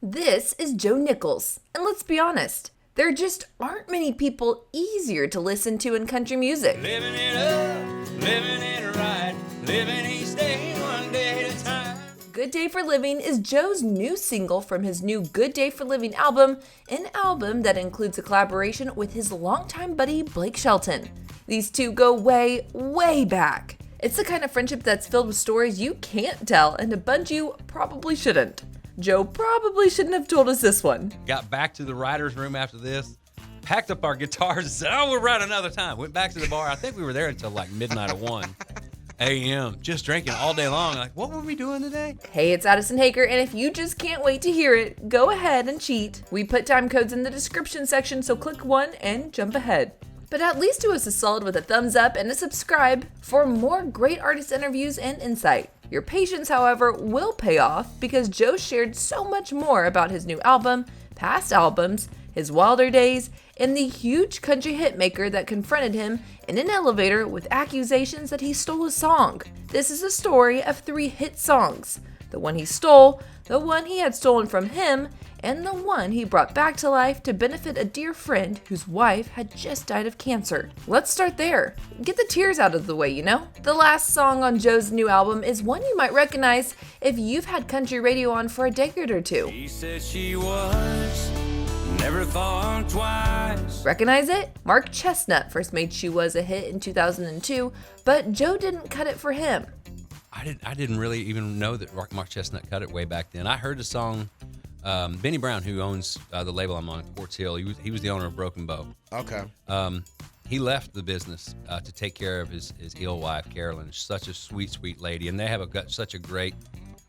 This is Joe Nichols, and let's be honest, there just aren't many people easier to listen to in country music. Living it up, living it right, living each day one day at a time. Good Day for Living is Joe's new single from his new Good Day for Living album, an album that includes a collaboration with his longtime buddy Blake Shelton. These two go way, way back. It's the kind of friendship that's filled with stories you can't tell and a bunch you probably shouldn't. Joe probably shouldn't have told us this one. Got back to the writer's room after this, packed up our guitars and said, we'll write another time. Went back to the bar. I think we were there until like midnight of 1 a.m. Just drinking all day long. Like, what were we doing today? Hey, it's Addison Hager, and if you just can't wait to hear it, go ahead and cheat. We put time codes in the description section, so click one and jump ahead. But at least do us a solid with a thumbs up and a subscribe for more great artist interviews and insight. Your patience, however, will pay off because Joe shared so much more about his new album, past albums, his wilder days, and the huge country hitmaker that confronted him in an elevator with accusations that he stole a song. This is a story of 3 hit songs: the one he stole, the one he had stolen from him, and the one he brought back to life to benefit a dear friend whose wife had just died of cancer. Let's start there. Get the tears out of the way, you know? The last song on Joe's new album is one you might recognize if you've had country radio on for a decade or two. She said she was, never thought twice. Recognize it? Mark Chestnut first made She Was a hit in 2002, but Joe didn't cut it for him. I didn't really even know that Mark Chestnut cut it way back then. I heard the song. Benny Brown, who owns the label I'm on, Quartz Hill, he was the owner of Broken Bow. Okay. He left the business to take care of his ill wife, Carolyn. Such a sweet, sweet lady, and they have got such a great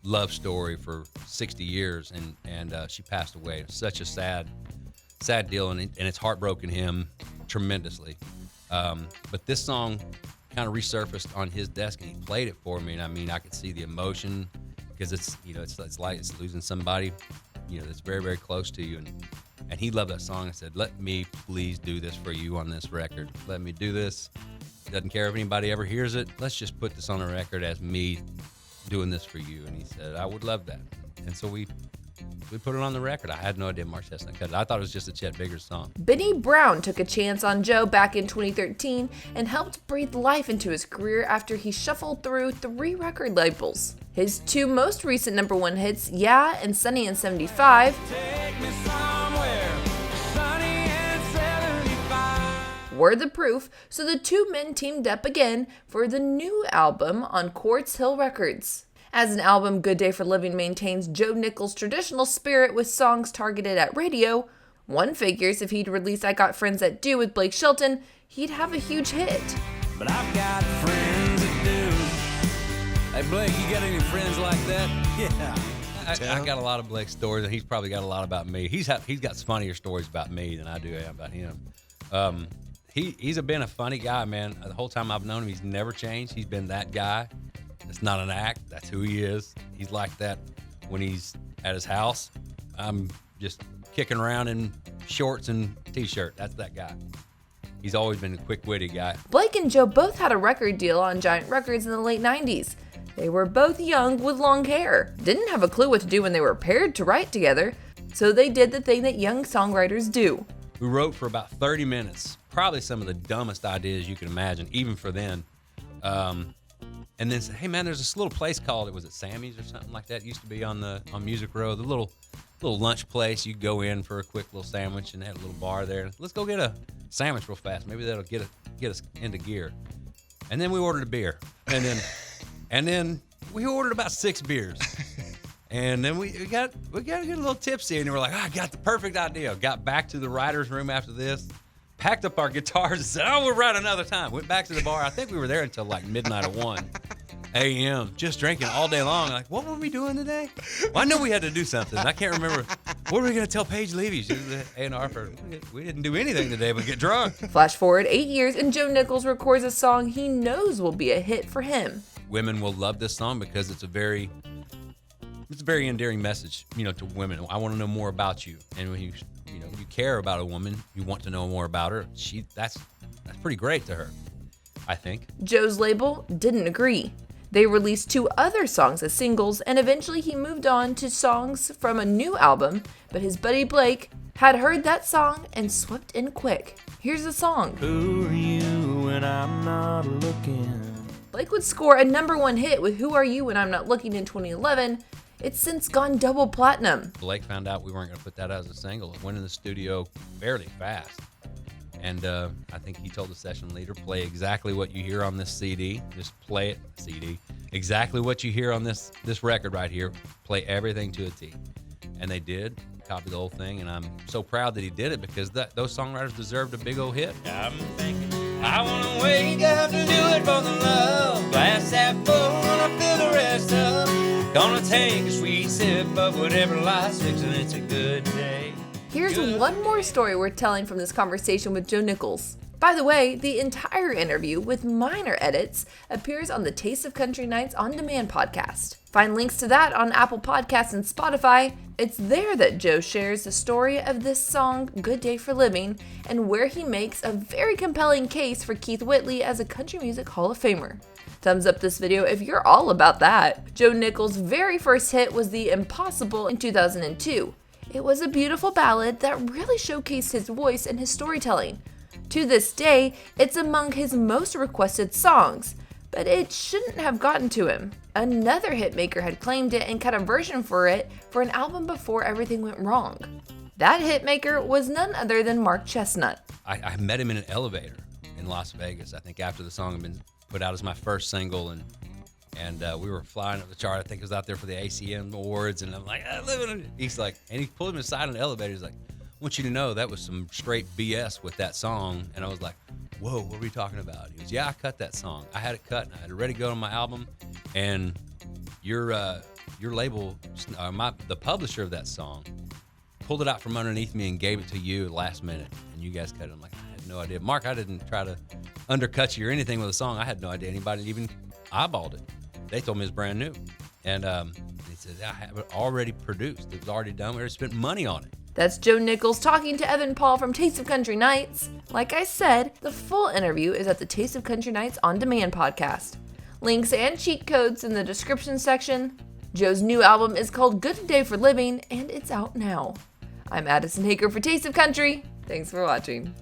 love story for 60 years, and she passed away. It's such a sad deal, and it's heartbroken him tremendously. But this song kind of resurfaced on his desk, and he played it for me, and I mean, I could see the emotion because it's like it's losing somebody, that's very, very close to you, and he loved that song and said, let me please do this for you on this record. Let me do this. Doesn't care if anybody ever hears it. Let's just put this on a record as me doing this for you. And he said, I would love that. And so we put it on the record. I had no idea Mark Chestnut cut it. I thought it was just a Chet Biggers song. Benny Brown took a chance on Joe back in 2013 and helped breathe life into his career after he shuffled through 3 record labels. His 2 most recent #1 hits, Yeah and Sunny in 75, Take me somewhere, sunny and 75. were the proof, so the 2 men teamed up again for the new album on Quartz Hill Records. As an album, Good Day for Living maintains Joe Nichols' traditional spirit with songs targeted at radio. One figures if he'd release I Got Friends That Do with Blake Shelton, he'd have a huge hit. But I've got friends that do. Hey, Blake, you got any friends like that? Yeah. I got a lot of Blake stories, and he's probably got a lot about me. He's got funnier stories about me than I do about him. He's been a funny guy, man. The whole time I've known him, he's never changed. He's been that guy. It's not an act. That's who he is. He's like that when he's at his house. I'm just kicking around in shorts and T-shirt. That's that guy. He's always been a quick-witty guy. Blake and Joe both had a record deal on Giant Records in the late 90s. They were both young with long hair, didn't have a clue what to do when they were paired to write together, so they did the thing that young songwriters do. We wrote for about 30 minutes, probably some of the dumbest ideas you can imagine, even for then. And then said, hey man, there's this little place called, was it Sammy's or something like that? It used to be on Music Row, the little lunch place. You go in for a quick little sandwich, and they had a little bar there. Let's go get a sandwich real fast. Maybe that'll get us into gear. And then we ordered a beer, and then we ordered about 6 beers. And then we got to get a little tipsy, and we're like, I got the perfect idea. Got back to the writer's room after this, packed up our guitars and said, we'll write another time. Went back to the bar. I think we were there until like midnight of 1 a.m. Just drinking all day long. Like, what were we doing today? Well, I know we had to do something. I can't remember. What were we going to tell Paige Levy? She was the A&R for, we didn't do anything today but get drunk. Flash forward 8 years, and Joe Nichols records a song he knows will be a hit for him. Women will love this song because it's a very endearing message, to women. I want to know more about you. And when you care about a woman, you want to know more about her. That's pretty great to her, I think. Joe's label didn't agree. They released 2 other songs as singles, and eventually he moved on to songs from a new album, but his buddy Blake had heard that song and swept in quick. Here's the song. Who are you when I'm not looking? Blake would score a #1 hit with Who Are You When I'm Not Looking in 2011. It's since gone double platinum. Blake found out we weren't going to put that out as a single. It went in the studio fairly fast. And I think he told the session leader, play exactly what you hear on this CD. Just play it, CD. Exactly what you hear on this record right here. Play everything to a T. And they did. Copied the whole thing. And I'm so proud that he did it because those songwriters deserved a big old hit. I'm thinking, I wanna wake up and do it for the love. Glass half full and I fill the rest up. Gonna take a sweet sip of whatever life's fixing. It's a good day. Here's one more story worth telling from this conversation with Joe Nichols. By the way, the entire interview with minor edits appears on the Taste of Country Nights On Demand podcast. Find links to that on Apple Podcasts and Spotify. It's there that Joe shares the story of this song, Good Day for Living, and where he makes a very compelling case for Keith Whitley as a country music Hall of Famer. Thumbs up this video if you're all about that. Joe Nichols' very first hit was The Impossible in 2002. It was a beautiful ballad that really showcased his voice and his storytelling. To this day, it's among his most requested songs, but it shouldn't have gotten to him. Another hitmaker had claimed it and cut a version for it for an album before everything went wrong. That hitmaker was none other than Mark Chestnut. I met him in an elevator in Las Vegas, I think after the song had been put out as my first single, and we were flying up the chart. I think it was out there for the ACM Awards, and I'm like, he's like, and he pulled me aside in the elevator. He's like, I want you to know that was some straight BS with that song. And I was like, whoa, what are we talking about? He goes, yeah, I cut that song. I had it cut, and I had it ready to go on my album. And your label, the publisher of that song, pulled it out from underneath me and gave it to you last minute. And you guys cut it. I'm like, I had no idea. Mark, I didn't try to undercut you or anything with the song. I had no idea anybody even eyeballed it. They told me it was brand new. And he said, I have it already produced. It was already done. We already spent money on it. That's Joe Nichols talking to Evan Paul from Taste of Country Nights. Like I said, the full interview is at the Taste of Country Nights On Demand podcast. Links and cheat codes in the description section. Joe's new album is called Good Day for Living, and it's out now. I'm Addison Hager for Taste of Country. Thanks for watching.